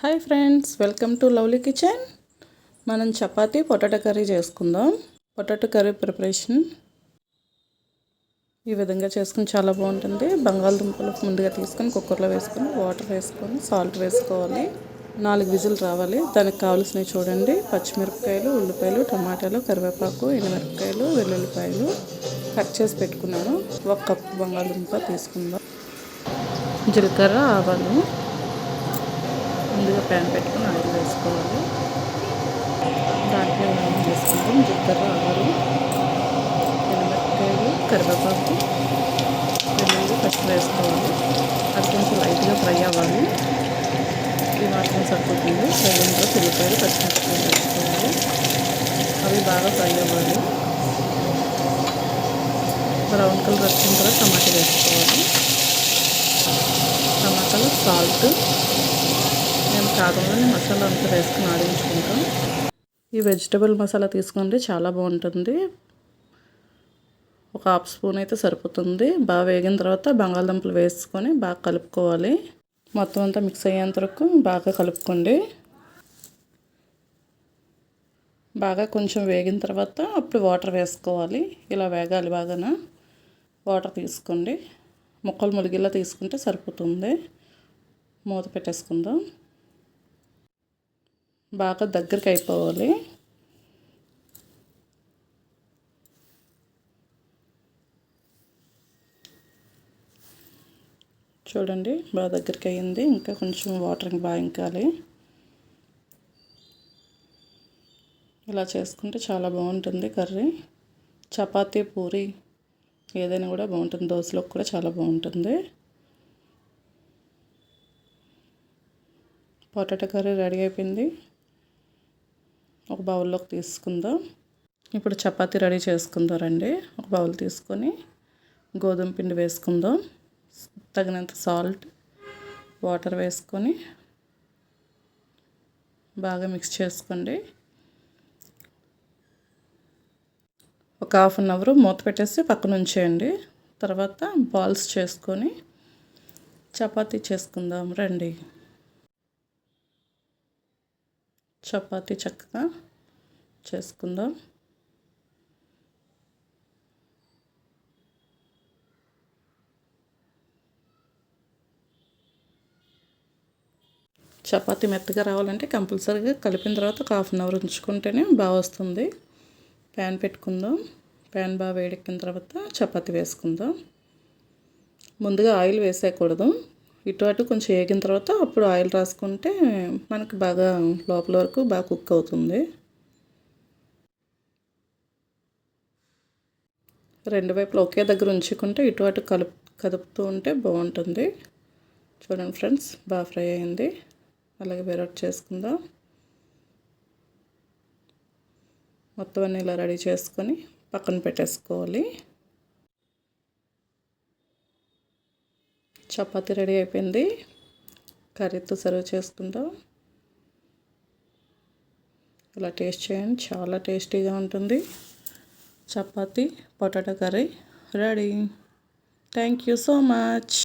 Hi friends, welcome to lovely kitchen. మనం chapati potato curry చేసుకుందాం. Potato curry preparation ఈ విధంగా చేసుకుని చాలా బాగుంటుంది. బంగాళదుంపలు ముందుగా తీసుకొని కుక్కర్లో వేసుకొని వాటర్ వేసుకొని సాల్ట్ వేసుకోవాలి. 4 విజిల్ రావాలి. దానికి కావాల్సినవి చూడండి: పచ్చిమిరపకాయలు, ఉల్లిపాయలు, టమాటాలు, కరివేపాకు, ఎండుమిరపకాయలు, వెల్లుల్లిపాయలు కట్ చేసి పెట్టుకున్నాను. 1 కప్పు బంగాళదుంప తీసుకుందాం. జీలకర్ర, ఆవాలు. ముందుగా ప్యాన్ పెట్టుకుని ఆయిల్ వేసుకోవాలి. దాంట్లో ఆయిల్ వేసుకుంటాం. జీలకర్ర, ఆవాలు, ఎండుమిరపకాయలు, కరివేపాకు, వెల్లుల్లి ఫస్ట్ వేసుకోవాలి. అది కొంచెం లైట్గా ఫ్రై అవ్వాలి. ఈ మాత్రం సరిపోతుంది. ఫ్రై అయిన తర్వాత ఉల్లిపాయలు, పచ్చిమిరపకాయలు వేసుకోవాలి. అవి బాగా ఫ్రై అవ్వాలి. బ్రౌన్ కలర్ వచ్చిన తర్వాత టమాటా వేసుకోవాలి. టమాటాలో సాల్ట్, మేము కారంలోనే మసాలా అంతా వేసుకుని ఆడించుకుంటాం. ఈ వెజిటబుల్ మసాలా తీసుకోండి, చాలా బాగుంటుంది. ఒక హాఫ్ స్పూన్ అయితే సరిపోతుంది. బాగా వేగిన తర్వాత బంగాళదుంపలు వేసుకొని బాగా కలుపుకోవాలి. మొత్తం అంతా మిక్స్ అయ్యేంత వరకు బాగా కలుపుకోండి. బాగా కొంచెం వేగిన తర్వాత అప్పుడు వాటర్ వేసుకోవాలి. ఇలా వేగాలి. బాగాన వాటర్ తీసుకోండి. ముక్కలు ములిగిలా తీసుకుంటే సరిపోతుంది. మూత పెట్టేసుకుందాం. బాగా దగ్గరికి అయిపోవాలి. చూడండి, బాగా దగ్గరికి అయ్యింది. ఇంకా కొంచెం వాటర్ బాగా ఇంకాలి. ఇలా చేసుకుంటే చాలా బాగుంటుంది కర్రీ. చపాతీ, పూరి ఏదైనా కూడా బాగుంటుంది. దోశలోకి కూడా చాలా బాగుంటుంది. పొటాటో కర్రీ రెడీ అయిపోయింది. ఒక బౌల్లోకి తీసుకుందాం. ఇప్పుడు చపాతీ రెడీ చేసుకుందాం రండి. ఒక బౌల్ తీసుకొని గోధుమ పిండి వేసుకుందాం. తగినంత సాల్ట్, వాటర్ వేసుకొని బాగా మిక్స్ చేసుకోండి. ఒక హాఫ్ అన్ అవర్ మూత పెట్టేసి పక్కన ఉంచేయండి. తర్వాత బాల్స్ చేసుకొని చపాతీ చేసుకుందాం రండి. చపాతీ చక్కగా చేసుకుందాం. చపాతీ మెత్తగా రావాలంటే కంపల్సరీగా కలిపిన తర్వాత ఒక హాఫ్ అన్ అవర్ ఉంచుకుంటేనే బాగా వస్తుంది. ప్యాన్ పెట్టుకుందాం. ప్యాన్ బాగా వేడెక్కిన తర్వాత చపాతీ వేసుకుందాం. ముందుగా ఆయిల్ వేసేయకూడదు. ఇటు అటు కొంచెం వేగిన తర్వాత అప్పుడు ఆయిల్ రాసుకుంటే మనకు బాగా లోపల వరకు బాగా కుక్ అవుతుంది. రెండు వైపులా ఒకే దగ్గర ఉంచుకుంటే ఇటు అటు కదుపుతూ ఉంటే బాగుంటుంది. చూడండి ఫ్రెండ్స్, బాగా ఫ్రై అయింది. అలాగే వేరొకటి చేసుకుందాం. మొత్తం అన్నీ ఇలా రెడీ చేసుకొని పక్కన పెట్టేసుకోవాలి. చపాతీ రెడీ అయిపోయింది. కర్రీతో సర్వ్ చేసుకుందాం. ఇలా టేస్ట్ చేయండి, చాలా టేస్టీగా ఉంటుంది. Chapati potato curry ready. Thank you so much.